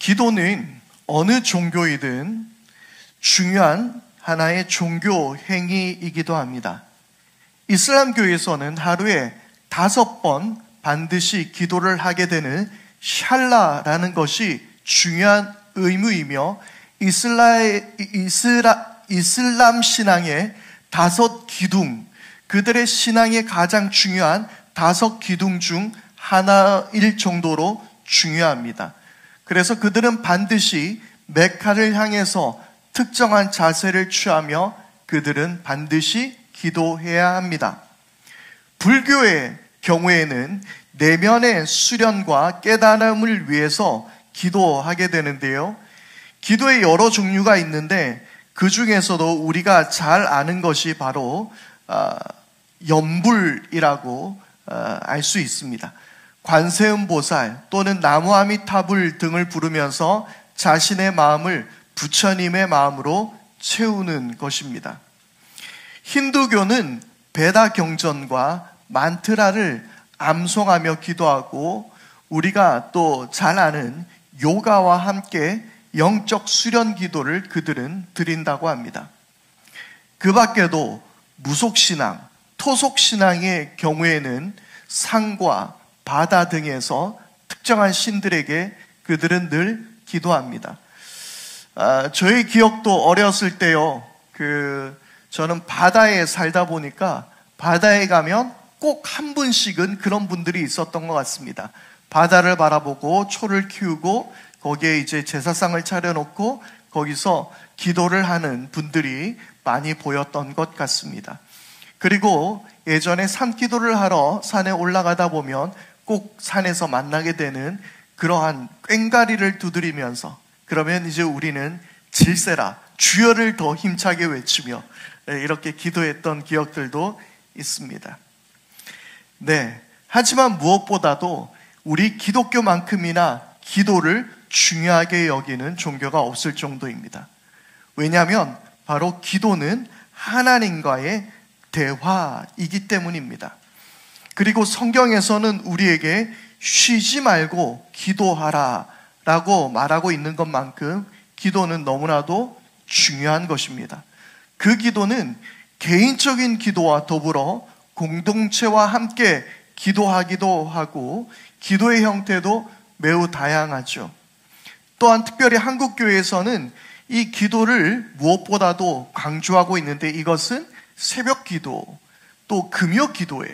기도는 어느 종교이든 중요한 하나의 종교 행위이기도 합니다. 이슬람교에서는 하루에 5번 반드시 기도를 하게 되는 샬라라는 것이 중요한 의무이며 이슬람 신앙의 5기둥, 그들의 신앙의 가장 중요한 5기둥 중 하나일 정도로 중요합니다. 그래서 그들은 반드시 메카를 향해서 특정한 자세를 취하며 그들은 반드시 기도해야 합니다. 불교의 경우에는 내면의 수련과 깨달음을 위해서 기도하게 되는데요. 기도의 여러 종류가 있는데 그 중에서도 우리가 잘 아는 것이 바로 염불이라고 알 수 있습니다. 관세음보살 또는 나무아미타불 등을 부르면서 자신의 마음을 부처님의 마음으로 채우는 것입니다. 힌두교는 베다 경전과 만트라를 암송하며 기도하고 우리가 또 잘 아는 요가와 함께 영적 수련 기도를 그들은 드린다고 합니다. 그 밖에도 무속신앙, 토속신앙의 경우에는 산과 바다 등에서 특정한 신들에게 그들은 늘 기도합니다. 저의 기억도 어렸을 때요. 저는 바다에 살다 보니까 바다에 가면 꼭 한 분씩은 그런 분들이 있었던 것 같습니다. 바다를 바라보고 초를 키우고 거기에 이제 제사상을 차려놓고 거기서 기도를 하는 분들이 많이 보였던 것 같습니다. 그리고 예전에 산기도를 하러 산에 올라가다 보면 꼭 산에서 만나게 되는 그러한 꽹과리를 두드리면서 그러면 이제 우리는 질세라 주여를 더 힘차게 외치며 이렇게 기도했던 기억들도 있습니다. 네, 하지만 무엇보다도 우리 기독교만큼이나 기도를 중요하게 여기는 종교가 없을 정도입니다. 왜냐하면 바로 기도는 하나님과의 대화이기 때문입니다. 그리고 성경에서는 우리에게 쉬지 말고 기도하라 라고 말하고 있는 것만큼 기도는 너무나도 중요한 것입니다. 그 기도는 개인적인 기도와 더불어 공동체와 함께 기도하기도 하고 기도의 형태도 매우 다양하죠. 또한 특별히 한국교회에서는 이 기도를 무엇보다도 강조하고 있는데 이것은 새벽 기도, 또 금요 기도회,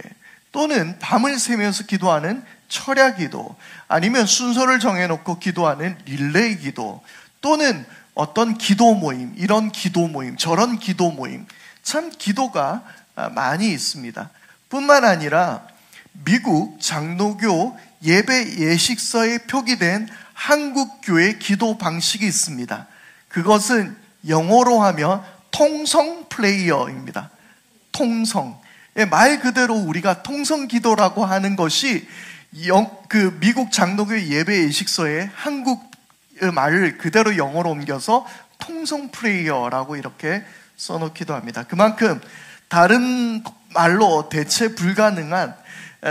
또는 밤을 새면서 기도하는 철야 기도, 아니면 순서를 정해놓고 기도하는 릴레이 기도, 또는 어떤 기도 모임, 이런 기도 모임, 저런 기도 모임, 참 기도가 많이 있습니다. 뿐만 아니라 미국 장로교 예배 예식서에 표기된 한국교회 기도 방식이 있습니다. 그것은 영어로 하면 통성 프레이어입니다. 통성. 말 그대로 우리가 통성 기도라고 하는 것이 미국 장로교 예배 예식서에 한국 말을 그대로 영어로 옮겨서 통성 프레이어라고 이렇게 써놓기도 합니다. 그만큼 다른 말로 대체 불가능한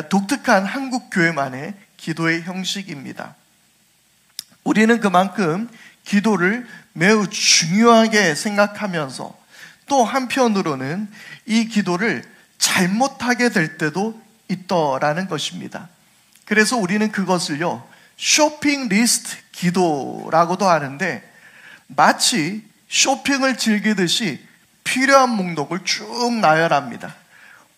독특한 한국 교회만의 기도의 형식입니다. 우리는 그만큼 기도를 매우 중요하게 생각하면서 또 한편으로는 이 기도를 잘못하게 될 때도 있더라는 것입니다. 그래서 우리는 그것을요, 쇼핑 리스트 기도라고도 하는데 마치 쇼핑을 즐기듯이 필요한 목록을 쭉 나열합니다.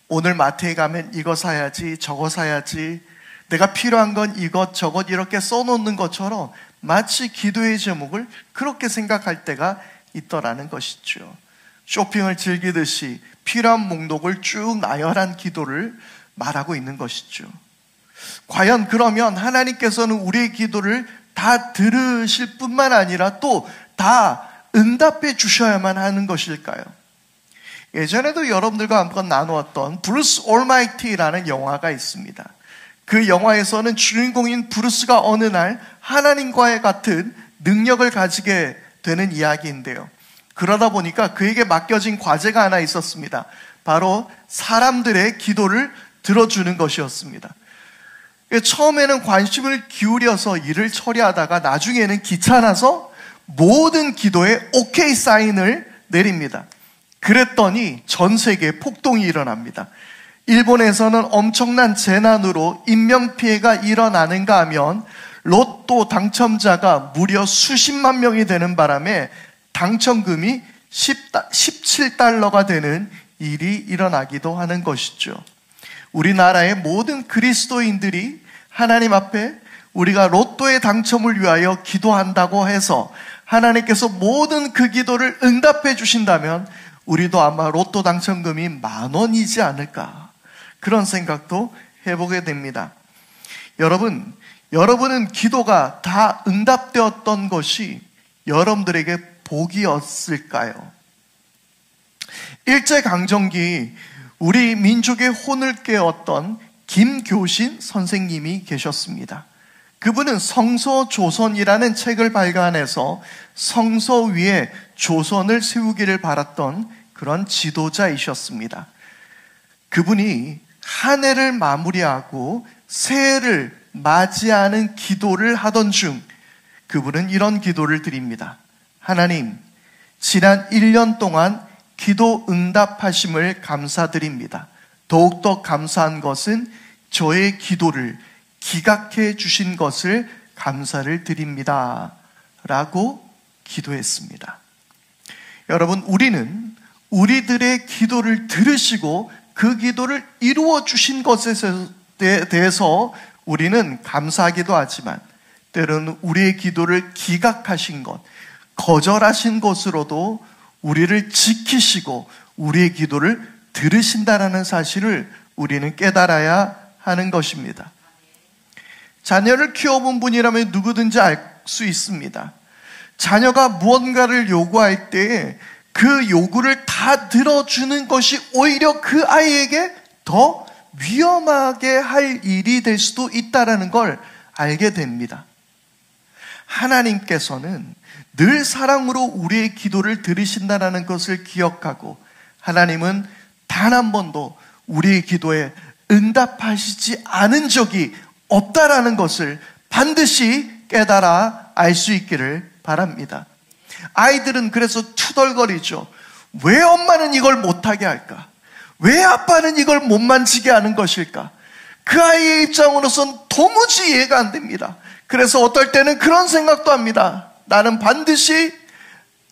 오늘 마트에 가면 이거 사야지, 저거 사야지, 내가 필요한 건 이것, 저것 이렇게 써놓는 것처럼 마치 기도의 제목을 그렇게 생각할 때가 있더라는 것이죠. 쇼핑을 즐기듯이 필요한 목록을 쭉 나열한 기도를 말하고 있는 것이죠. 과연 그러면 하나님께서는 우리의 기도를 다 들으실 뿐만 아니라 또 다 응답해 주셔야만 하는 것일까요? 예전에도 여러분들과 한번 나누었던 브루스 올마이티라는 영화가 있습니다. 그 영화에서는 주인공인 브루스가 어느 날 하나님과의 같은 능력을 가지게 되는 이야기인데요. 그러다 보니까 그에게 맡겨진 과제가 하나 있었습니다. 바로 사람들의 기도를 들어주는 것이었습니다. 처음에는 관심을 기울여서 일을 처리하다가 나중에는 귀찮아서 모든 기도에 오케이 사인을 내립니다. 그랬더니 전 세계에 폭동이 일어납니다. 일본에서는 엄청난 재난으로 인명피해가 일어나는가 하면 로또 당첨자가 무려 수십만 명이 되는 바람에 당첨금이 17달러가 되는 일이 일어나기도 하는 것이죠. 우리나라의 모든 그리스도인들이 하나님 앞에 우리가 로또의 당첨을 위하여 기도한다고 해서 하나님께서 모든 그 기도를 응답해 주신다면 우리도 아마 로또 당첨금이 10,000원이지 않을까, 그런 생각도 해보게 됩니다. 여러분은 기도가 다 응답되었던 것이 여러분들에게 복이었을까요? 일제강점기 우리 민족의 혼을 깨웠던 김교신 선생님이 계셨습니다. 그분은 성서조선이라는 책을 발간해서 성서 위에 조선을 세우기를 바랐던 그런 지도자이셨습니다. 그분이 한 해를 마무리하고 새해를 맞이하는 기도를 하던 중 그분은 이런 기도를 드립니다. 하나님, 지난 1년 동안 기도 응답하심을 감사드립니다. 더욱더 감사한 것은 저의 기도를 기각해 주신 것을 감사를 드립니다. 라고 기도했습니다. 여러분, 우리는 우리들의 기도를 들으시고 그 기도를 이루어 주신 것에 대해서 우리는 감사하기도 하지만 때로는 우리의 기도를 기각하신 것, 거절하신 것으로도 우리를 지키시고 우리의 기도를 들으신다라는 사실을 우리는 깨달아야 하는 것입니다. 자녀를 키워본 분이라면 누구든지 알 수 있습니다. 자녀가 무언가를 요구할 때에 그 요구를 다 들어주는 것이 오히려 그 아이에게 더 위험하게 할 일이 될 수도 있다는 걸 알게 됩니다. 하나님께서는 늘 사랑으로 우리의 기도를 들으신다는 것을 기억하고 하나님은 단 한 번도 우리의 기도에 응답하시지 않은 적이 없다라는 것을 반드시 깨달아 알 수 있기를 바랍니다. 아이들은 그래서 투덜거리죠. 왜 엄마는 이걸 못하게 할까? 왜 아빠는 이걸 못 만지게 하는 것일까? 그 아이의 입장으로선 도무지 이해가 안 됩니다. 그래서 어떨 때는 그런 생각도 합니다. 나는 반드시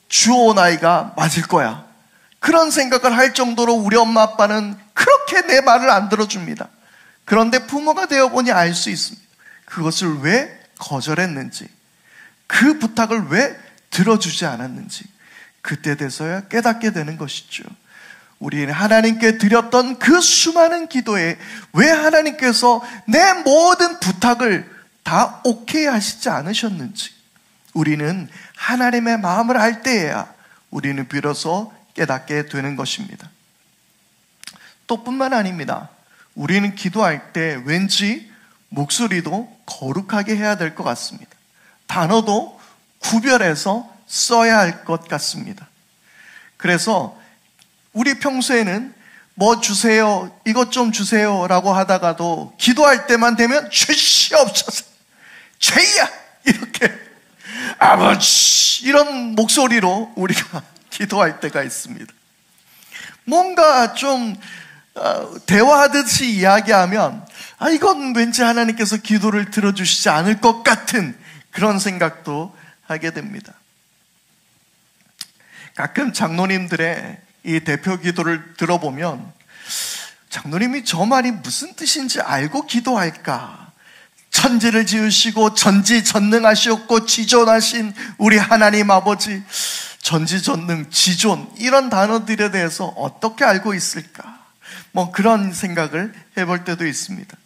주워온 아이가 맞을 거야. 그런 생각을 할 정도로 우리 엄마 아빠는 그렇게 내 말을 안 들어줍니다. 그런데 부모가 되어보니 알 수 있습니다. 그것을 왜 거절했는지, 그 부탁을 왜 들어주지 않았는지 그때 돼서야 깨닫게 되는 것이죠. 우리는 하나님께 드렸던 그 수많은 기도에 왜 하나님께서 내 모든 부탁을 다 오케이 하시지 않으셨는지 우리는 하나님의 마음을 알 때에야 우리는 비로소 깨닫게 되는 것입니다. 또 뿐만 아닙니다. 우리는 기도할 때 왠지 목소리도 거룩하게 해야 될 것 같습니다. 단어도 구별해서 써야 할 것 같습니다. 그래서 우리 평소에는 뭐 주세요, 이것 좀 주세요 라고 하다가도 기도할 때만 되면 죄시옵소서, 죄야, 이렇게 아버지 이런 목소리로 우리가 기도할 때가 있습니다. 뭔가 좀 대화하듯이 이야기하면 이건 왠지 하나님께서 기도를 들어주시지 않을 것 같은 그런 생각도 하게 됩니다. 가끔 장로님들의 이 대표 기도를 들어보면 장로님이 저 말이 무슨 뜻인지 알고 기도할까? 천지를 지으시고 전지전능하시옵고 지존하신 우리 하나님 아버지, 전지전능, 지존 이런 단어들에 대해서 어떻게 알고 있을까? 뭐 그런 생각을 해볼 때도 있습니다.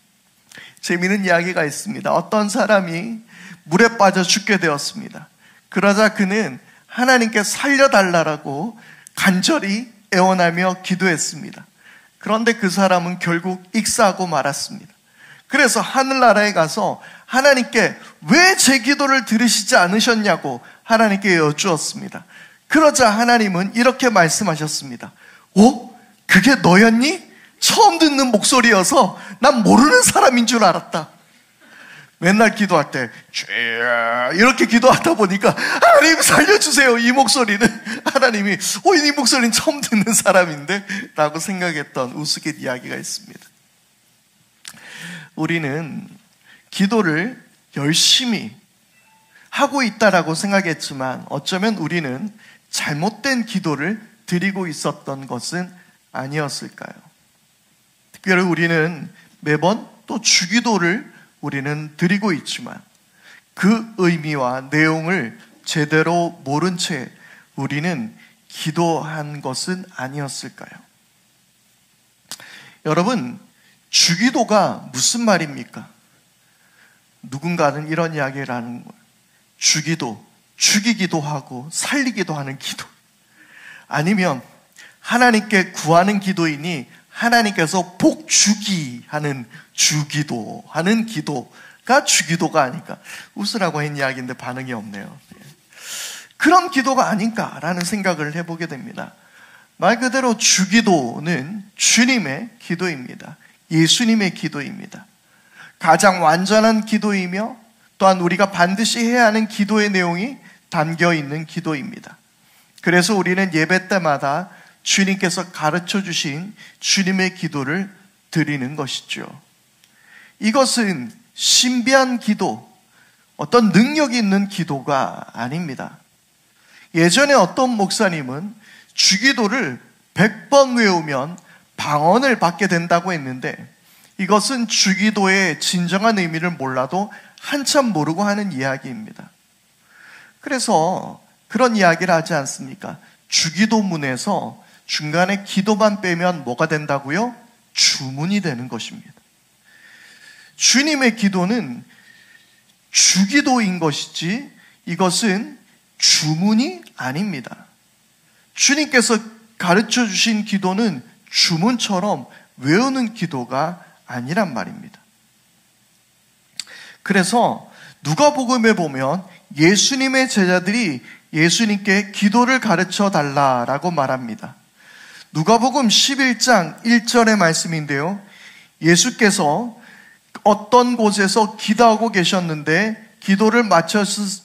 재미있는 이야기가 있습니다. 어떤 사람이 물에 빠져 죽게 되었습니다. 그러자 그는 하나님께 살려달라고 간절히 애원하며 기도했습니다. 그런데 그 사람은 결국 익사하고 말았습니다. 그래서 하늘나라에 가서 하나님께 왜 제 기도를 들으시지 않으셨냐고 하나님께 여쭈었습니다. 그러자 하나님은 이렇게 말씀하셨습니다. 그게 너였니? 처음 듣는 목소리여서 난 모르는 사람인 줄 알았다. 맨날 기도할 때 주여 이렇게 기도하다 보니까 하나님 살려주세요 이 목소리는 하나님이 이 목소리는 처음 듣는 사람인데 라고 생각했던 우스갯 이야기가 있습니다. 우리는 기도를 열심히 하고 있다라고 생각했지만 어쩌면 우리는 잘못된 기도를 드리고 있었던 것은 아니었을까요? 특별히 우리는 매번 또 주기도를 우리는 드리고 있지만 그 의미와 내용을 제대로 모른 채 우리는 기도한 것은 아니었을까요? 여러분, 주기도가 무슨 말입니까? 누군가는 이런 이야기를 하는 거예요. 주기도, 죽이기도 하고 살리기도 하는 기도. 아니면 하나님께 구하는 기도이니 하나님께서 복 주기 하는 주기도 하는 기도가 주기도가 아닐까. 웃으라고 한 이야기인데 반응이 없네요. 그런 기도가 아닌가라는 생각을 해보게 됩니다. 말 그대로 주기도는 주님의 기도입니다. 예수님의 기도입니다. 가장 완전한 기도이며 또한 우리가 반드시 해야 하는 기도의 내용이 담겨 있는 기도입니다. 그래서 우리는 예배 때마다 주님께서 가르쳐 주신 주님의 기도를 드리는 것이죠. 이것은 신비한 기도, 어떤 능력이 있는 기도가 아닙니다. 예전에 어떤 목사님은 주기도를 100번 외우면 방언을 받게 된다고 했는데 이것은 주기도의 진정한 의미를 몰라도 한참 모르고 하는 이야기입니다. 그래서 그런 이야기를 하지 않습니까? 주기도문에서 중간에 기도만 빼면 뭐가 된다고요? 주문이 되는 것입니다. 주님의 기도는 주기도인 것이지 이것은 주문이 아닙니다. 주님께서 가르쳐 주신 기도는 주문처럼 외우는 기도가 아니란 말입니다. 그래서 누가복음에 보면 예수님의 제자들이 예수님께 기도를 가르쳐 달라라고 말합니다. 누가복음 11장 1절의 말씀인데요. 예수께서 어떤 곳에서 기도하고 계셨는데 기도를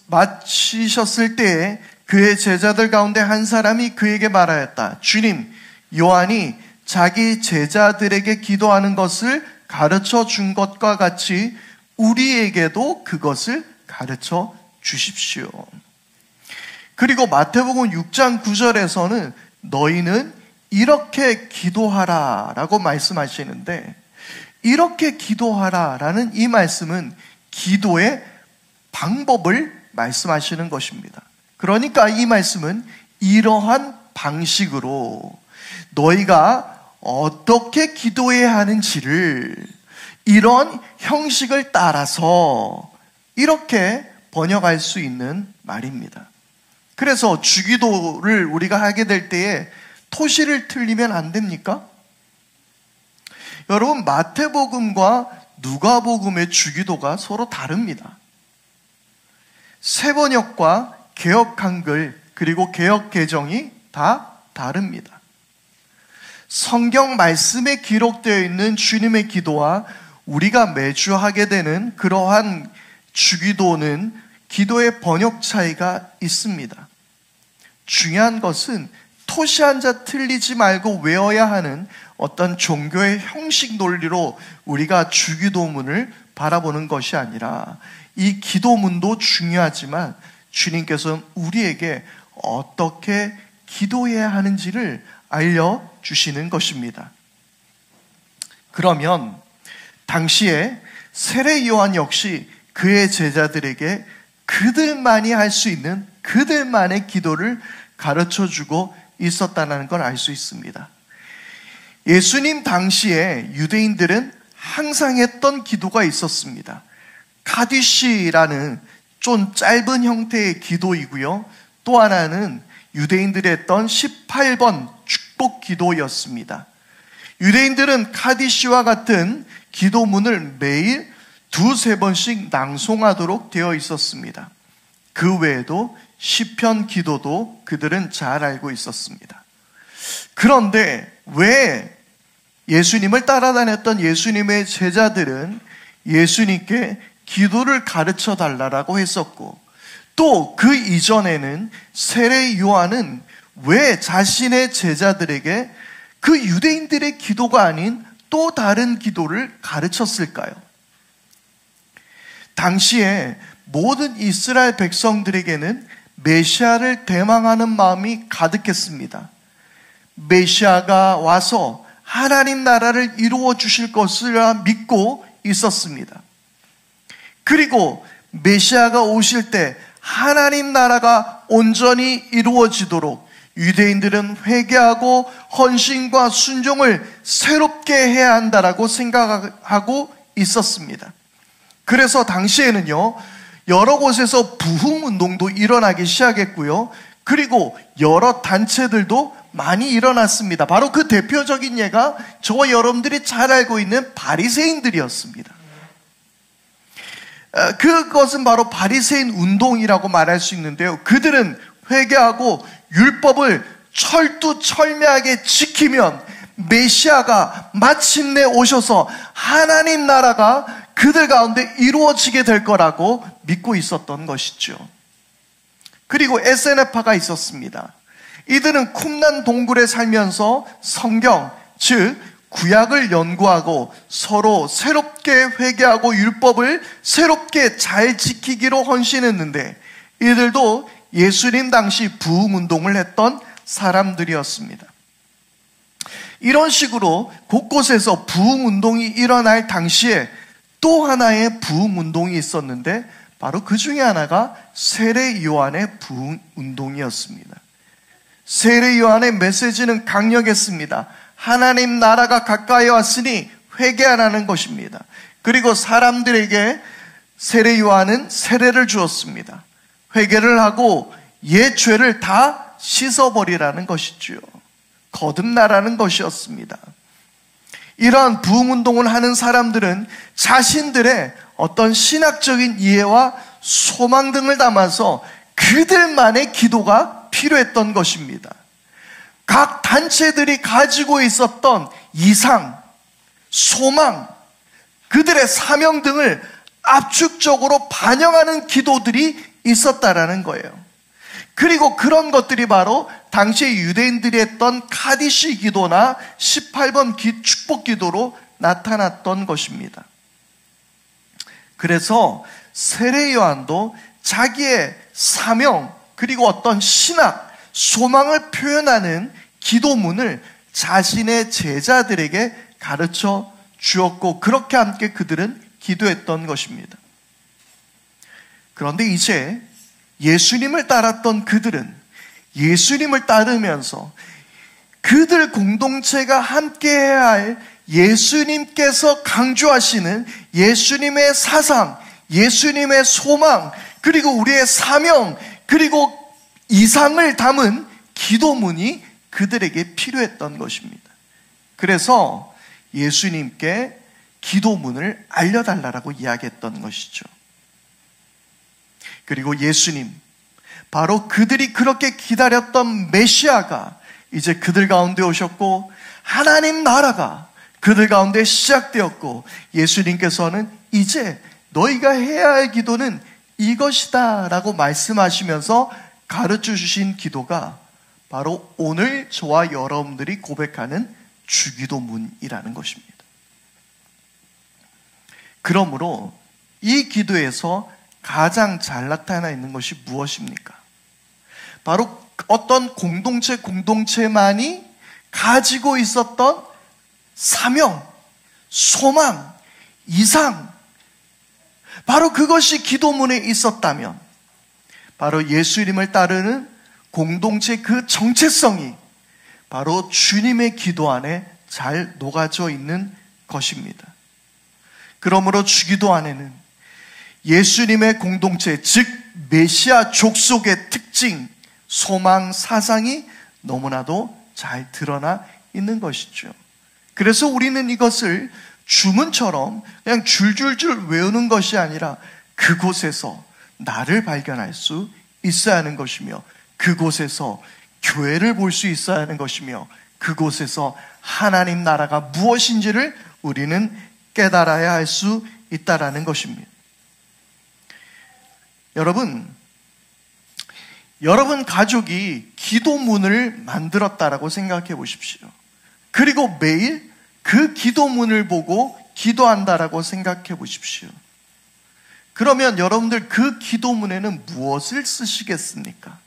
마치셨을 때에 그의 제자들 가운데 한 사람이 그에게 말하였다. 주님, 요한이 자기 제자들에게 기도하는 것을 가르쳐 준 것과 같이 우리에게도 그것을 가르쳐 주십시오. 그리고 마태복음 6장 9절에서는 너희는 이렇게 기도하라 라고 말씀하시는데 이렇게 기도하라 라는 이 말씀은 기도의 방법을 말씀하시는 것입니다. 그러니까 이 말씀은 이러한 방식으로 너희가 어떻게 기도해야 하는지를 이런 형식을 따라서 이렇게 번역할 수 있는 말입니다. 그래서 주기도를 우리가 하게 될 때에 토시를 틀리면 안 됩니까? 여러분, 마태복음과 누가복음의 주기도가 서로 다릅니다. 새번역과 개역 한글 그리고 개역 개정이 다 다릅니다. 성경 말씀에 기록되어 있는 주님의 기도와 우리가 매주 하게 되는 그러한 주기도는 기도의 번역 차이가 있습니다. 중요한 것은 토시 한 자 틀리지 말고 외워야 하는 어떤 종교의 형식 논리로 우리가 주기도문을 바라보는 것이 아니라 이 기도문도 중요하지만 주님께서는 우리에게 어떻게 기도해야 하는지를 알려주시는 것입니다. 그러면 당시에 세례 요한 역시 그의 제자들에게 그들만이 할 수 있는 그들만의 기도를 가르쳐주고 있었다는 걸 알 수 있습니다. 예수님 당시에 유대인들은 항상 했던 기도가 있었습니다. 카디시라는 좀 짧은 형태의 기도이고요. 또 하나는 유대인들이 했던 18번 축복 기도였습니다. 유대인들은 카디시와 같은 기도문을 매일 두세 번씩 낭송하도록 되어 있었습니다. 그 외에도 시편 기도도 그들은 잘 알고 있었습니다. 그런데 왜 예수님을 따라다녔던 예수님의 제자들은 예수님께 기도를 가르쳐 달라고 했었고, 또 그 이전에는 세례 요한은 왜 자신의 제자들에게 그 유대인들의 기도가 아닌 또 다른 기도를 가르쳤을까요? 당시에 모든 이스라엘 백성들에게는 메시아를 대망하는 마음이 가득했습니다. 메시아가 와서 하나님 나라를 이루어 주실 것을 믿고 있었습니다. 그리고 메시아가 오실 때 하나님 나라가 온전히 이루어지도록 유대인들은 회개하고 헌신과 순종을 새롭게 해야 한다라고 생각하고 있었습니다. 그래서 당시에는요, 여러 곳에서 부흥운동도 일어나기 시작했고요. 그리고 여러 단체들도 많이 일어났습니다. 바로 그 대표적인 예가 저와 여러분들이 잘 알고 있는 바리새인들이었습니다. 그것은 바로 바리새인 운동이라고 말할 수 있는데요. 그들은 회개하고 율법을 철두철미하게 지키면 메시아가 마침내 오셔서 하나님 나라가 그들 가운데 이루어지게 될 거라고 믿고 있었던 것이죠. 그리고 에세네파가 있었습니다. 이들은 쿰난 동굴에 살면서 성경, 즉 구약을 연구하고 서로 새롭게 회개하고 율법을 새롭게 잘 지키기로 헌신했는데, 이들도 예수님 당시 부흥운동을 했던 사람들이었습니다. 이런 식으로 곳곳에서 부흥운동이 일어날 당시에 또 하나의 부흥운동이 있었는데, 바로 그 중에 하나가 세례 요한의 부흥운동이었습니다. 세례 요한의 메시지는 강력했습니다. 하나님 나라가 가까이 왔으니 회개하라는 것입니다. 그리고 사람들에게 세례 요한은 세례를 주었습니다. 회개를 하고 옛 죄를 다 씻어버리라는 것이지요. 거듭나라는 것이었습니다. 이러한 부흥운동을 하는 사람들은 자신들의 어떤 신학적인 이해와 소망 등을 담아서 그들만의 기도가 필요했던 것입니다. 각 단체들이 가지고 있었던 이상, 소망, 그들의 사명 등을 압축적으로 반영하는 기도들이 있었다라는 거예요. 그리고 그런 것들이 바로 당시에 유대인들이 했던 카디시 기도나 18번 축복 기도로 나타났던 것입니다. 그래서 세례 요한도 자기의 사명, 그리고 어떤 신학, 소망을 표현하는 기도문을 자신의 제자들에게 가르쳐 주었고, 그렇게 함께 그들은 기도했던 것입니다. 그런데 이제 예수님을 따랐던 그들은 예수님을 따르면서 그들 공동체가 함께해야 할 예수님께서 강조하시는 예수님의 사상, 예수님의 소망, 그리고 우리의 사명, 그리고 이상을 담은 기도문이 그들에게 필요했던 것입니다. 그래서 예수님께 기도문을 알려달라고 이야기했던 것이죠. 그리고 예수님, 바로 그들이 그렇게 기다렸던 메시아가 이제 그들 가운데 오셨고, 하나님 나라가 그들 가운데 시작되었고, 예수님께서는 이제 너희가 해야 할 기도는 이것이다 라고 말씀하시면서 가르쳐 주신 기도가 바로 오늘 저와 여러분들이 고백하는 주기도문이라는 것입니다. 그러므로 이 기도에서 가장 잘 나타나 있는 것이 무엇입니까? 바로 어떤 공동체만이 가지고 있었던 사명, 소망, 이상, 바로 그것이 기도문에 있었다면, 바로 예수님을 따르는 공동체 그 정체성이 바로 주님의 기도 안에 잘 녹아져 있는 것입니다. 그러므로 주기도 안에는 예수님의 공동체, 즉 메시아 족속의 특징, 소망, 사상이 너무나도 잘 드러나 있는 것이죠. 그래서 우리는 이것을 주문처럼 그냥 줄줄줄 외우는 것이 아니라 그곳에서 나를 발견할 수 있어야 하는 것이며, 그곳에서 교회를 볼 수 있어야 하는 것이며, 그곳에서 하나님 나라가 무엇인지를 우리는 깨달아야 할 수 있다라는 것입니다. 여러분 가족이 기도문을 만들었다라고 생각해 보십시오. 그리고 매일 그 기도문을 보고 기도한다라고 생각해 보십시오. 그러면 여러분들 그 기도문에는 무엇을 쓰시겠습니까?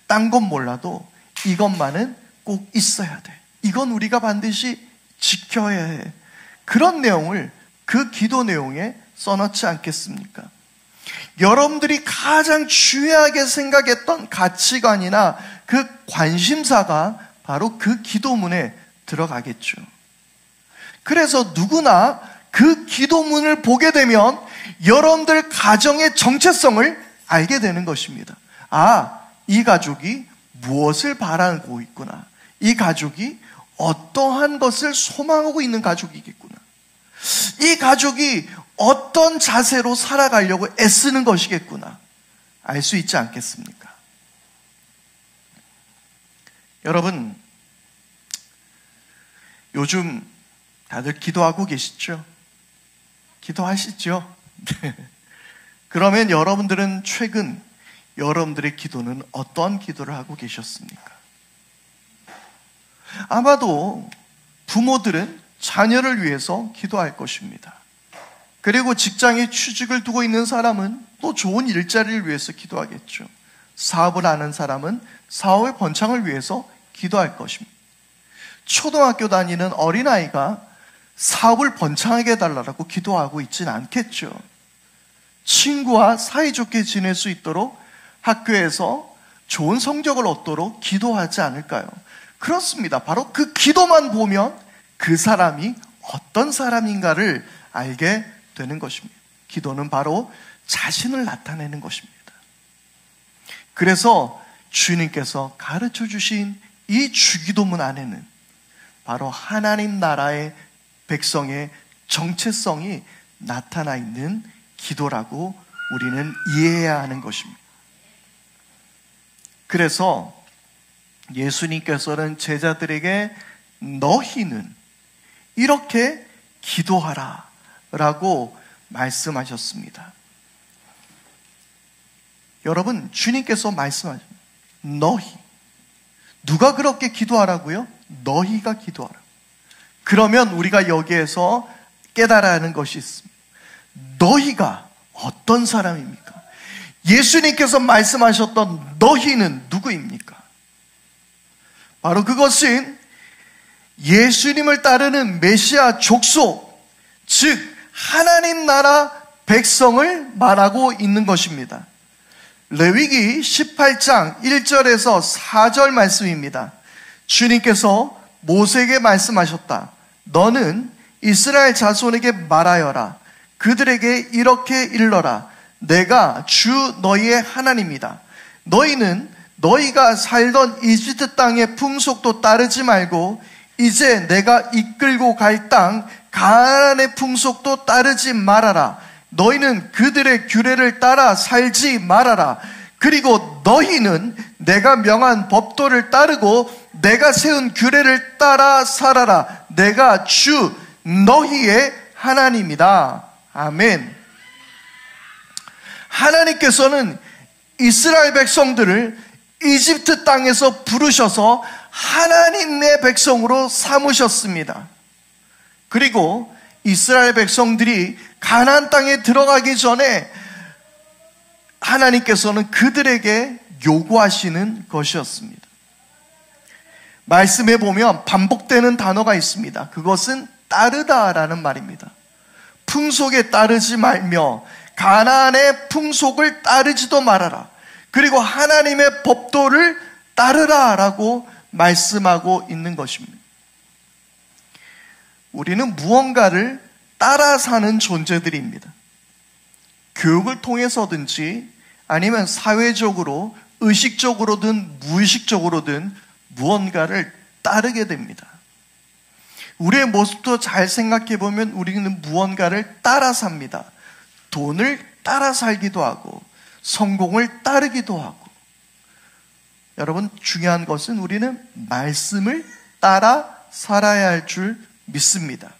딴 건 몰라도 이것만은 꼭 있어야 돼. 이건 우리가 반드시 지켜야 해. 그런 내용을 그 기도 내용에 써놓지 않겠습니까? 여러분들이 가장 중요하게 생각했던 가치관이나 그 관심사가 바로 그 기도문에 들어가겠죠. 그래서 누구나 그 기도문을 보게 되면 여러분들 가정의 정체성을 알게 되는 것입니다. 이 가족이 무엇을 바라고 있구나. 이 가족이 어떠한 것을 소망하고 있는 가족이겠구나. 이 가족이 어떤 자세로 살아가려고 애쓰는 것이겠구나. 알 수 있지 않겠습니까? 여러분, 요즘 다들 기도하고 계시죠? 기도하시죠? 그러면 여러분들은 최근 여러분들의 기도는 어떤 기도를 하고 계셨습니까? 아마도 부모들은 자녀를 위해서 기도할 것입니다. 그리고 직장에 취직을 두고 있는 사람은 또 좋은 일자리를 위해서 기도하겠죠. 사업을 하는 사람은 사업의 번창을 위해서 기도할 것입니다. 초등학교 다니는 어린아이가 사업을 번창하게 해달라고 기도하고 있지는 않겠죠. 친구와 사이좋게 지낼 수 있도록 학교에서 좋은 성적을 얻도록 기도하지 않을까요? 그렇습니다. 바로 그 기도만 보면 그 사람이 어떤 사람인가를 알게 되는 것입니다. 기도는 바로 자신을 나타내는 것입니다. 그래서 주님께서 가르쳐 주신 이 주기도문 안에는 바로 하나님 나라의 백성의 정체성이 나타나 있는 기도라고 우리는 이해해야 하는 것입니다. 그래서 예수님께서는 제자들에게 너희는 이렇게 기도하라 라고 말씀하셨습니다. 여러분, 주님께서 말씀하셨습니다. 너희. 누가 그렇게 기도하라고요? 너희가 기도하라. 그러면 우리가 여기에서 깨달아야 하는 것이 있습니다. 너희가 어떤 사람입니까? 예수님께서 말씀하셨던 너희는 누구입니까? 바로 그것은 예수님을 따르는 메시아 족속, 즉 하나님 나라 백성을 말하고 있는 것입니다. 레위기 18장 1절에서 4절 말씀입니다. 주님께서 모세에게 말씀하셨다. 너는 이스라엘 자손에게 말하여라. 그들에게 이렇게 일러라. 내가 주 너희의 하나님이다. 너희는 너희가 살던 이집트 땅의 풍속도 따르지 말고 이제 내가 이끌고 갈 땅 가나안의 풍속도 따르지 말아라. 너희는 그들의 규례를 따라 살지 말아라. 그리고 너희는 내가 명한 법도를 따르고 내가 세운 규례를 따라 살아라. 내가 주 너희의 하나님이다. 아멘. 하나님께서는 이스라엘 백성들을 이집트 땅에서 부르셔서 하나님의 백성으로 삼으셨습니다. 그리고 이스라엘 백성들이 가나안 땅에 들어가기 전에 하나님께서는 그들에게 요구하시는 것이었습니다. 말씀에 보면 반복되는 단어가 있습니다. 그것은 따르다라는 말입니다. 풍속에 따르지 말며 가나안의 풍속을 따르지도 말아라. 그리고 하나님의 법도를 따르라라고 말씀하고 있는 것입니다. 우리는 무언가를 따라 사는 존재들입니다. 교육을 통해서든지 아니면 사회적으로 의식적으로든 무의식적으로든 무언가를 따르게 됩니다. 우리의 모습도 잘 생각해 보면 우리는 무언가를 따라 삽니다. 돈을 따라 살기도 하고 성공을 따르기도 하고. 여러분, 중요한 것은 우리는 말씀을 따라 살아야 할 줄 믿습니다.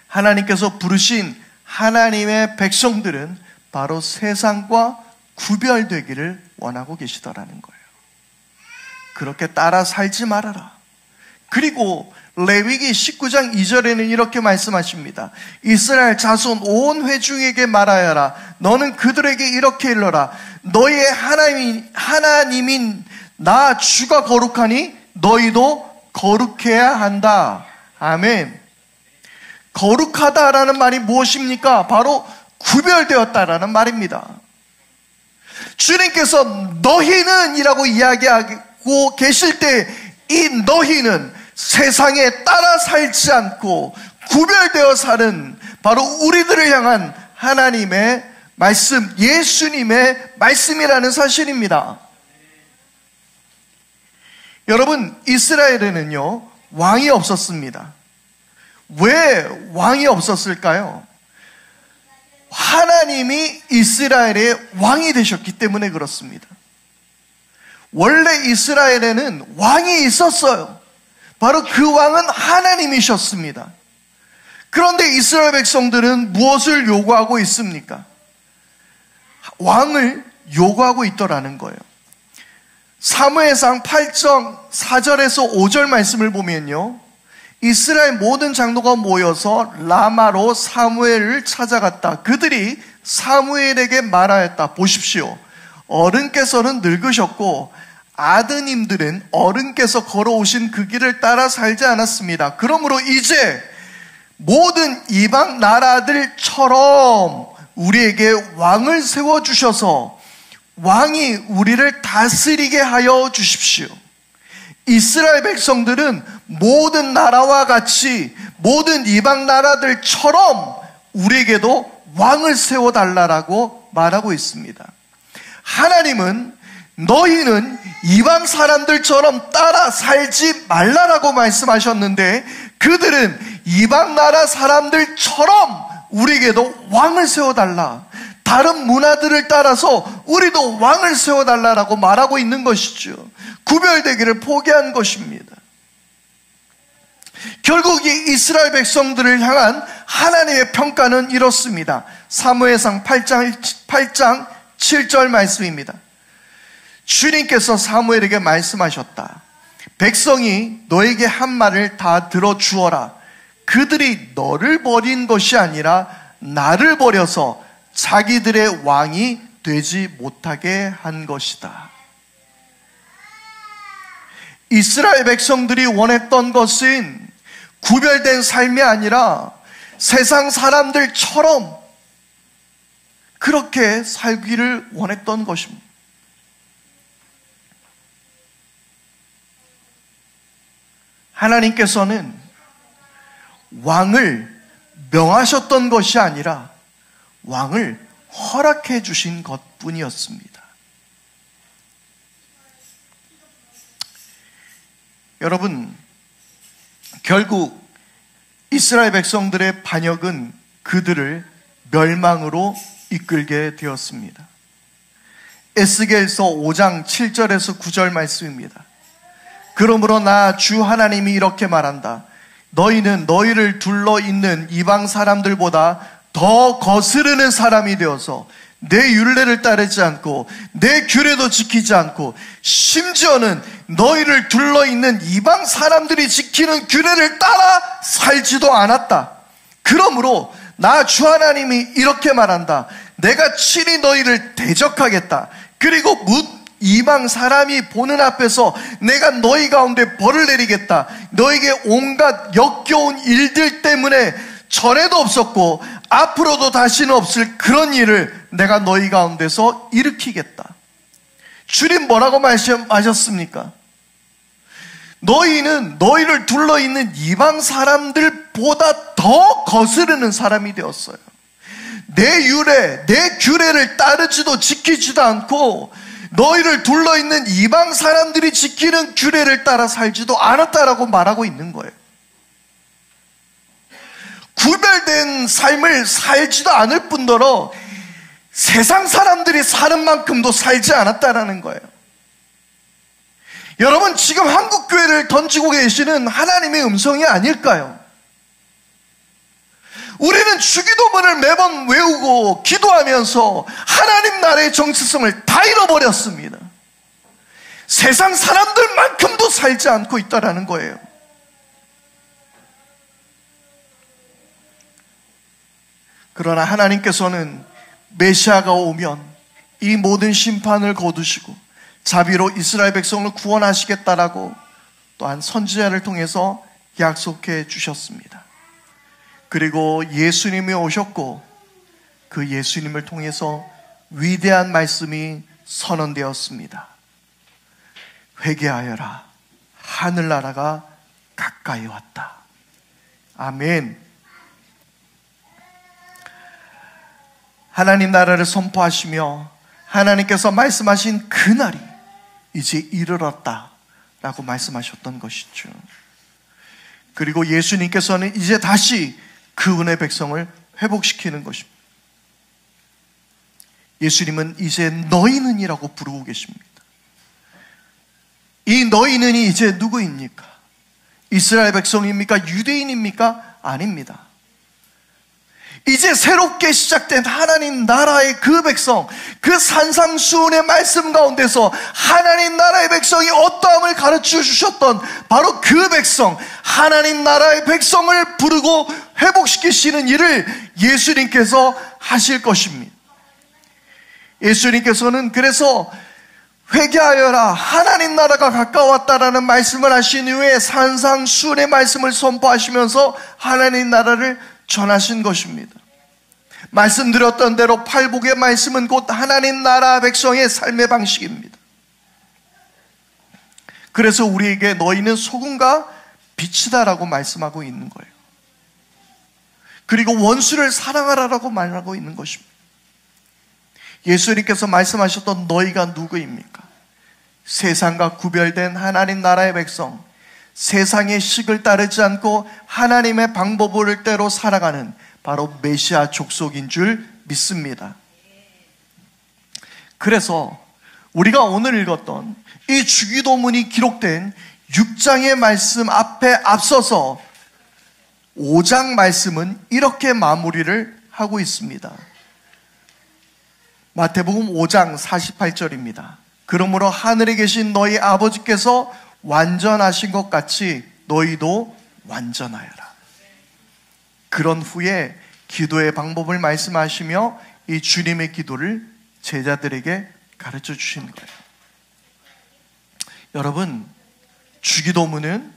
하나님께서 부르신 하나님의 백성들은 바로 세상과 구별되기를 원하고 계시더라는 거예요. 그렇게 따라 살지 말아라. 그리고 레위기 19장 2절에는 이렇게 말씀하십니다. 이스라엘 자손 온 회중에게 말하여라. 너는 그들에게 이렇게 일러라. 너희의 하나님인 나 주가 거룩하니 너희도 거룩해야 한다. 아멘. 거룩하다라는 말이 무엇입니까? 바로 구별되었다라는 말입니다. 주님께서 너희는 이라고 이야기하고 계실 때 이 너희는 세상에 따라 살지 않고 구별되어 사는 바로 우리들을 향한 하나님의 말씀, 예수님의 말씀이라는 사실입니다. 여러분, 이스라엘에는요, 왕이 없었습니다. 왜 왕이 없었을까요? 하나님이 이스라엘의 왕이 되셨기 때문에 그렇습니다. 원래 이스라엘에는 왕이 있었어요. 바로 그 왕은 하나님이셨습니다. 그런데 이스라엘 백성들은 무엇을 요구하고 있습니까? 왕을 요구하고 있더라는 거예요. 사무엘상 8장 4절에서 5절 말씀을 보면요, 이스라엘 모든 장로가 모여서 라마로 사무엘을 찾아갔다. 그들이 사무엘에게 말하였다. 보십시오. 어른께서는 늙으셨고 아드님들은 어른께서 걸어오신 그 길을 따라 살지 않았습니다. 그러므로 이제 모든 이방 나라들처럼 우리에게 왕을 세워주셔서 왕이 우리를 다스리게 하여 주십시오. 이스라엘 백성들은 모든 나라와 같이 모든 이방 나라들처럼 우리에게도 왕을 세워달라고 말하고 있습니다. 하나님은 너희는 이방 사람들처럼 따라 살지 말라라고 말씀하셨는데 그들은 이방 나라 사람들처럼 우리에게도 왕을 세워달라, 다른 문화들을 따라서 우리도 왕을 세워달라라고 말하고 있는 것이죠. 구별되기를 포기한 것입니다. 결국 이 이스라엘 백성들을 향한 하나님의 평가는 이렇습니다. 사무엘상 8장 7절 말씀입니다. 주님께서 사무엘에게 말씀하셨다. 백성이 너에게 한 말을 다 들어주어라. 그들이 너를 버린 것이 아니라 나를 버려서 자기들의 왕이 되지 못하게 한 것이다. 이스라엘 백성들이 원했던 것은 구별된 삶이 아니라 세상 사람들처럼 그렇게 살기를 원했던 것입니다. 하나님께서는 왕을 명하셨던 것이 아니라 왕을 허락해 주신 것뿐이었습니다. 여러분, 결국 이스라엘 백성들의 반역은 그들을 멸망으로 이끌게 되었습니다. 에스겔서 5장 7절에서 9절 말씀입니다. 그러므로 나 주 하나님이 이렇게 말한다. 너희는 너희를 둘러있는 이방 사람들보다 더 거스르는 사람이 되어서 내 율례를 따르지 않고 내 규례도 지키지 않고 심지어는 너희를 둘러있는 이방 사람들이 지키는 규례를 따라 살지도 않았다. 그러므로 나 주 하나님이 이렇게 말한다. 내가 친히 너희를 대적하겠다. 그리고 이방 사람이 보는 앞에서 내가 너희 가운데 벌을 내리겠다. 너에게 온갖 역겨운 일들 때문에 전에도 없었고 앞으로도 다시는 없을 그런 일을 내가 너희 가운데서 일으키겠다. 주님 뭐라고 말씀하셨습니까? 너희는 너희를 둘러있는 이방 사람들보다 더 거스르는 사람이 되었어요. 내 율례, 내 규례를 따르지도 지키지도 않고 너희를 둘러있는 이방 사람들이 지키는 규례를 따라 살지도 않았다라고 말하고 있는 거예요. 구별된 삶을 살지도 않을 뿐더러 세상 사람들이 사는 만큼도 살지 않았다라는 거예요. 여러분, 지금 한국교회를 던지고 계시는 하나님의 음성이 아닐까요? 우리는 주기도문을 매번 외우고 기도하면서 하나님 나라의 정체성을 다 잃어버렸습니다. 세상 사람들만큼도 살지 않고 있다는 거예요. 그러나 하나님께서는 메시아가 오면 이 모든 심판을 거두시고 자비로 이스라엘 백성을 구원하시겠다라고 또한 선지자를 통해서 약속해 주셨습니다. 그리고 예수님이 오셨고 그 예수님을 통해서 위대한 말씀이 선언되었습니다. 회개하여라, 하늘나라가 가까이 왔다. 아멘. 하나님 나라를 선포하시며 하나님께서 말씀하신 그날이 이제 이르렀다라고 말씀하셨던 것이죠. 그리고 예수님께서는 이제 다시 그분의 백성을 회복시키는 것입니다. 예수님은 이제 너희는이라고 부르고 계십니다. 이 너희는이 이제 누구입니까? 이스라엘 백성입니까? 유대인입니까? 아닙니다. 이제 새롭게 시작된 하나님 나라의 그 백성, 그 산상수훈의 말씀 가운데서 하나님 나라의 백성이 어떠함을 가르쳐 주셨던 바로 그 백성, 하나님 나라의 백성을 부르고 회복시키시는 일을 예수님께서 하실 것입니다. 예수님께서는 그래서 회개하여라, 하나님 나라가 가까웠다라는 말씀을 하신 이후에 산상수훈의 말씀을 선포하시면서 하나님 나라를 전하신 것입니다. 말씀드렸던 대로 팔복의 말씀은 곧 하나님 나라 백성의 삶의 방식입니다. 그래서 우리에게 너희는 소금과 빛이다라고 말씀하고 있는 거예요. 그리고 원수를 사랑하라라고 말하고 있는 것입니다. 예수님께서 말씀하셨던 너희가 누구입니까? 세상과 구별된 하나님 나라의 백성, 세상의 식을 따르지 않고 하나님의 방법을 대로 살아가는 바로 메시아 족속인 줄 믿습니다. 그래서 우리가 오늘 읽었던 이 주기도문이 기록된 6장의 말씀 앞에 앞서서 5장 말씀은 이렇게 마무리를 하고 있습니다. 마태복음 5장 48절입니다. 그러므로 하늘에 계신 너희 아버지께서 완전하신 것 같이 너희도 완전하여라. 그런 후에 기도의 방법을 말씀하시며 이 주님의 기도를 제자들에게 가르쳐 주신 거예요. 여러분, 주기도문은,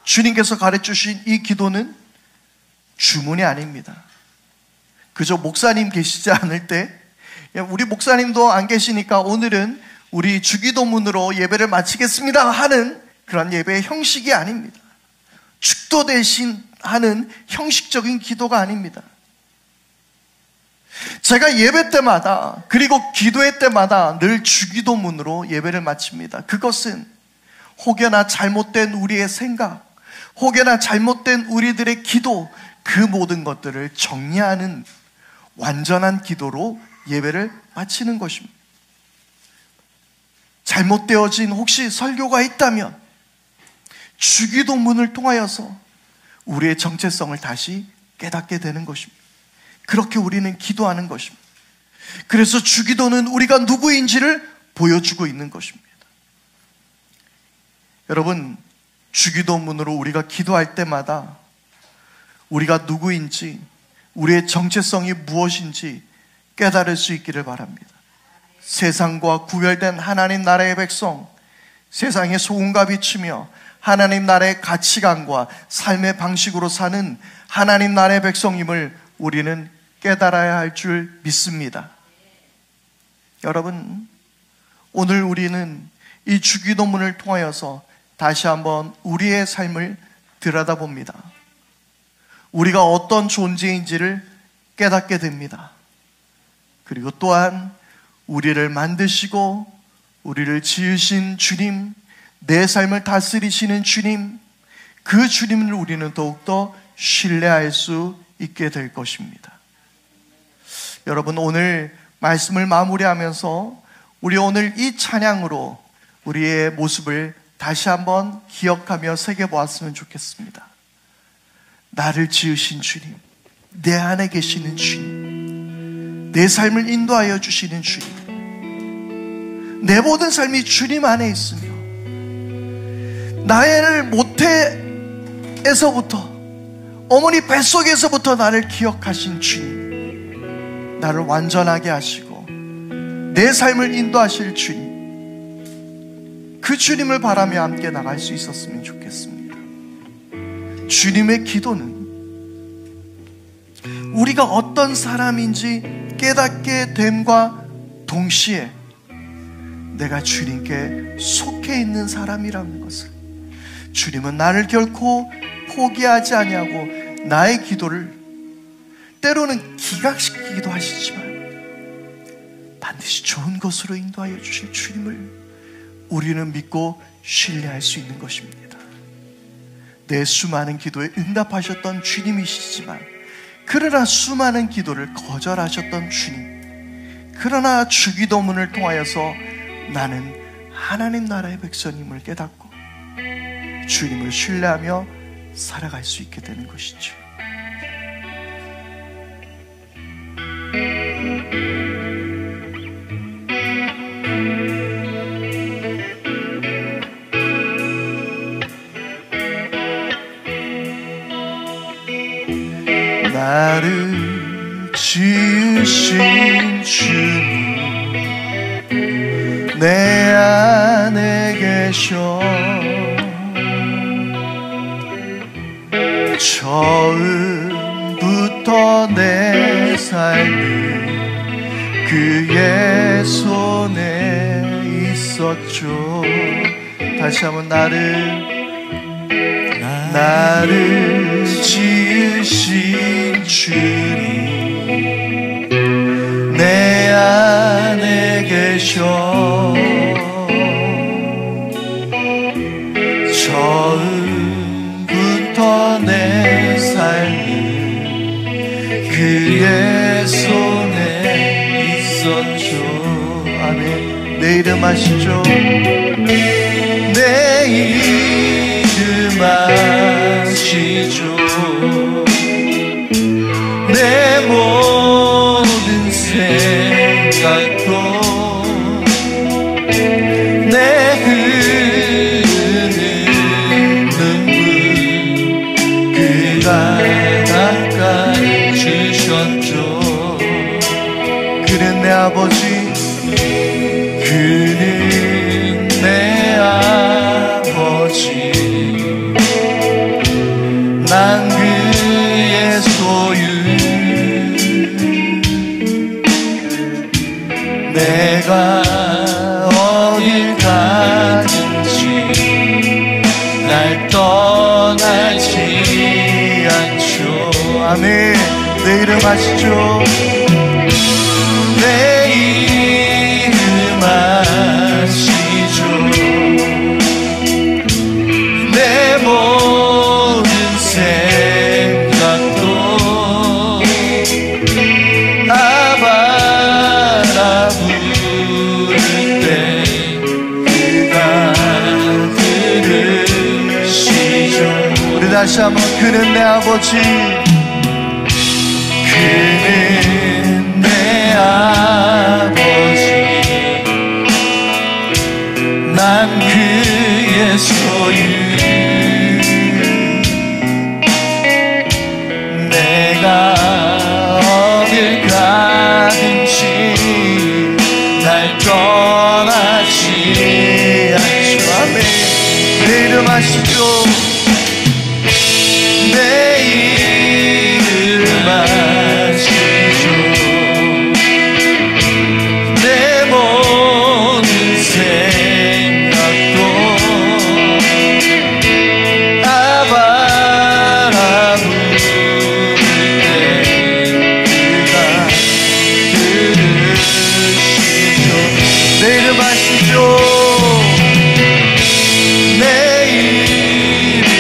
주님께서 가르쳐 주신 이 기도는 주문이 아닙니다. 그저 목사님 계시지 않을 때, 우리 목사님도 안 계시니까 오늘은 우리 주기도문으로 예배를 마치겠습니다 하는 그런 예배의 형식이 아닙니다. 축도 대신 하는 형식적인 기도가 아닙니다. 제가 예배 때마다 그리고 기도회 때마다 늘 주기도문으로 예배를 마칩니다. 그것은 혹여나 잘못된 우리의 생각, 혹여나 잘못된 우리들의 기도, 그 모든 것들을 정리하는 완전한 기도로 예배를 마치는 것입니다. 잘못되어진 혹시 설교가 있다면 주기도문을 통하여서 우리의 정체성을 다시 깨닫게 되는 것입니다. 그렇게 우리는 기도하는 것입니다. 그래서 주기도는 우리가 누구인지를 보여주고 있는 것입니다. 여러분, 주기도문으로 우리가 기도할 때마다 우리가 누구인지, 우리의 정체성이 무엇인지 깨달을 수 있기를 바랍니다. 세상과 구별된 하나님 나라의 백성, 세상의 소금과 비추며 하나님 나라의 가치관과 삶의 방식으로 사는 하나님 나라의 백성임을 우리는 깨달아야 할 줄 믿습니다. 여러분, 오늘 우리는 이 주기도문을 통하여서 다시 한번 우리의 삶을 들여다봅니다. 우리가 어떤 존재인지를 깨닫게 됩니다. 그리고 또한 우리를 만드시고 우리를 지으신 주님, 내 삶을 다스리시는 주님, 그 주님을 우리는 더욱더 신뢰할 수 있게 될 것입니다. 여러분, 오늘 말씀을 마무리하면서 우리 오늘 이 찬양으로 우리의 모습을 다시 한번 기억하며 새겨보았으면 좋겠습니다. 나를 지으신 주님, 내 안에 계시는 주님, 내 삶을 인도하여 주시는 주님, 내 모든 삶이 주님 안에 있으며 나의 모태에서부터 어머니 뱃속에서부터 나를 기억하신 주님, 나를 완전하게 하시고 내 삶을 인도하실 주님, 그 주님을 바라며 함께 나갈 수 있었으면 좋겠습니다. 주님의 기도는 우리가 어떤 사람인지 깨닫게 됨과 동시에 내가 주님께 속해 있는 사람이라는 것을, 주님은 나를 결코 포기하지 아니하고 나의 기도를 때로는 기각시키기도 하시지만 반드시 좋은 것으로 인도하여 주실 주님을 우리는 믿고 신뢰할 수 있는 것입니다. 내 수많은 기도에 응답하셨던 주님이시지만, 그러나 수많은 기도를 거절하셨던 주님, 그러나 주기도문을 통하여서 나는 하나님 나라의 백성임을 깨닫고 주님을 신뢰하며 살아갈 수 있게 되는 것이죠. 나를 지으신 주님, 내 안에 계셔 처음부터 내 삶은 그의 손에 있었죠. 다시 한번 나를 지으신 주님, 내 안에 계셔 처음부터 내 삶은 그의 손에 있었죠. 아멘. 내 이름 아시죠? 내 이름 아시죠? 내 모든 생각도 내 흐르는 눈물 그가 닦아주셨죠. 그는 내 아버지, 그는 내 아버지, 난 그의 소유, 내가 어딜 가든지 날 떠나지 않죠. 아멘. 내 이름 아시죠? 내 이름 아시죠? 내 모든 생각도 아바라 부를 때 그가 들으시죠. 우리 다시 한번 그는 내 아버지, 그는 내 아버지, 난 그의 소유, 내가 어딜 가든지 날 떠나지 않죠. 아멘. 내 이름 아시죠? 내 이름 아시죠? 내 모든 생각도 아바라 부를 때 그가 들으시죠. 내 이름 아시죠? 내 이름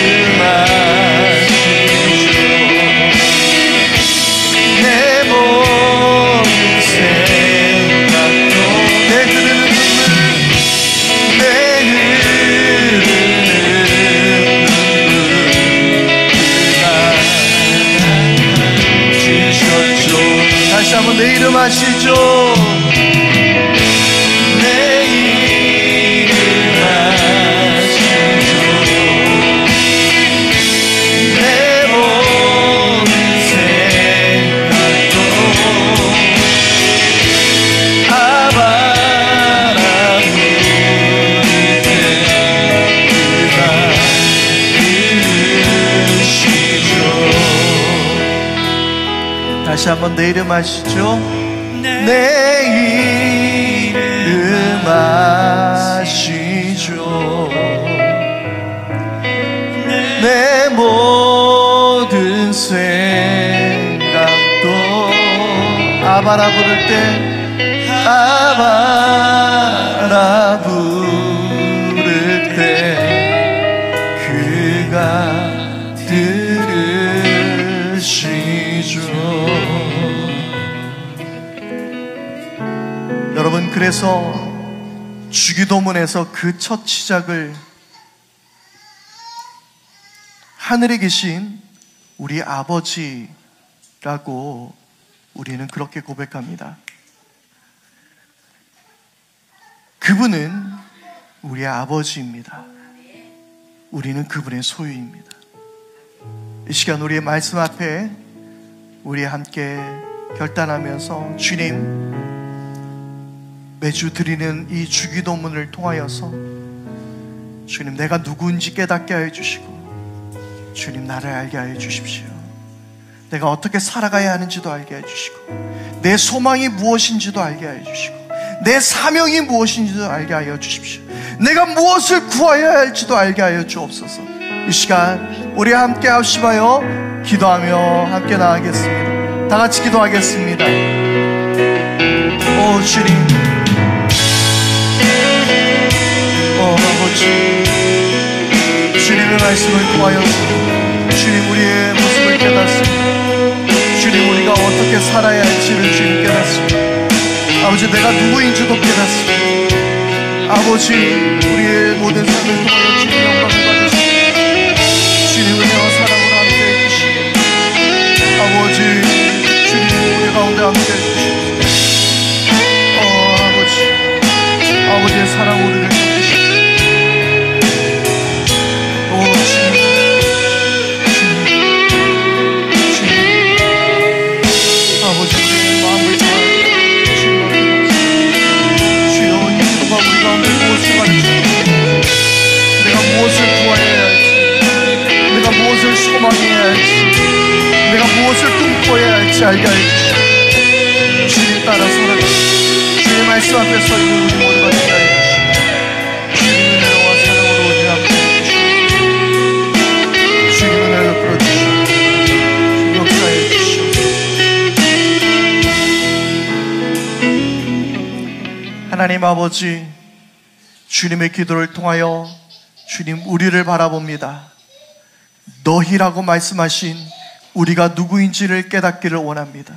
다시 한번 내 이름 아시죠? 내 이름 아시죠? 내 모든 생각도 아바라 부를 때 아바라 부를 때 그가 들으시죠. 여러분, 그래서 주기도문에서 그 첫 시작을 하늘에 계신 우리 아버지라고 우리는 그렇게 고백합니다. 그분은 우리의 아버지입니다. 우리는 그분의 소유입니다. 이 시간 우리의 말씀 앞에 우리 함께 결단하면서 주님, 매주 드리는 이 주기도문을 통하여서 주님, 내가 누구인지 깨닫게 하여 주시고 주님, 나를 알게 하여 주십시오. 내가 어떻게 살아가야 하는지도 알게 하여 주시고 내 소망이 무엇인지도 알게 하여 주시고 내 사명이 무엇인지도 알게 하여 주십시오. 내가 무엇을 구하여야 할지도 알게 하여 주옵소서. 이 시간 우리 함께 합심하여 기도하며 함께 나가겠습니다. 다 같이 기도하겠습니다. 오 주님, 아버지, 주님의 말씀을 통하여서 주님, 우리의 모습을 깨닫습니다. 주님, 우리가 어떻게 살아야 할지를 주님 깨닫습니다. 아버지, 내가 누구인지도 깨닫습니다. 아버지, 우리의 모든 삶을 통하여 주님 영광을 받으십니다. 주님, 은혜와 사랑으로 함께해 주시고 아버지, 주님, 우리 가운데 함께해 주시고 아버지의 사랑 우리를 덮으시고 아버지, 마음을 다하여 주님께 주여, 이 기도가 우리 가운데 무엇을 가르쳐주시고 내가 무엇을 구하여야 할지, 내가 무엇을 소망해야 할지, 내가 무엇을 꿈꿔야 할지 알게 하여 주시고 주님 따라 살아가 주의 말씀 앞에 서 있는 우리 모두가 되게 하여 주시고 주님 은혜와 사랑으로 우리 함께 해주시고 주님 은혜를 풀어주시고 주님 역사해 주시고 하나님 아버지, 주님의 기도를 통하여 주님 우리를 바라봅니다. 너희라고 말씀하신 우리가 누구인지를 깨닫기를 원합니다.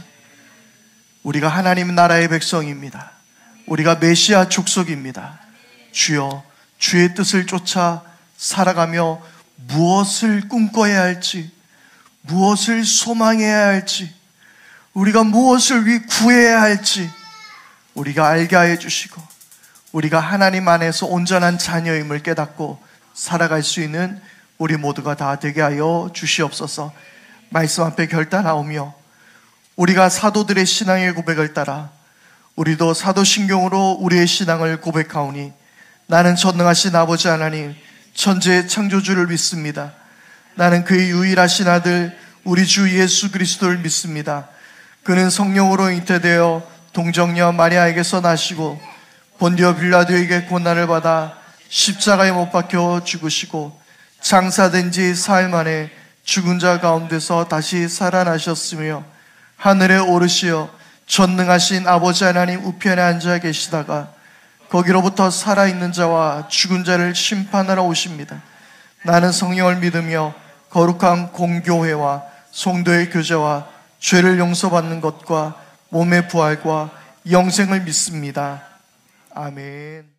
우리가 하나님 나라의 백성입니다. 우리가 메시아 족속입니다. 주여, 주의 뜻을 쫓아 살아가며 무엇을 꿈꿔야 할지, 무엇을 소망해야 할지, 우리가 무엇을 구해야 할지 우리가 알게 하여 주시고 우리가 하나님 안에서 온전한 자녀임을 깨닫고 살아갈 수 있는 우리 모두가 다 되게 하여 주시옵소서. 말씀 앞에 결단하오며 우리가 사도들의 신앙의 고백을 따라 우리도 사도신경으로 우리의 신앙을 고백하오니 나는 전능하신 아버지 하나님 천지의 창조주를 믿습니다. 나는 그의 유일하신 아들 우리 주 예수 그리스도를 믿습니다. 그는 성령으로 잉태되어 동정녀 마리아에게서 나시고 본디오 빌라도에게 고난을 받아 십자가에 못 박혀 죽으시고 장사된 지 사흘 만에 죽은 자 가운데서 다시 살아나셨으며 하늘에 오르시어 전능하신 아버지 하나님 우편에 앉아 계시다가 거기로부터 살아있는 자와 죽은 자를 심판하러 오십니다. 나는 성령을 믿으며 거룩한 공교회와 성도의 교제와 죄를 용서받는 것과 몸의 부활과 영생을 믿습니다. 아멘.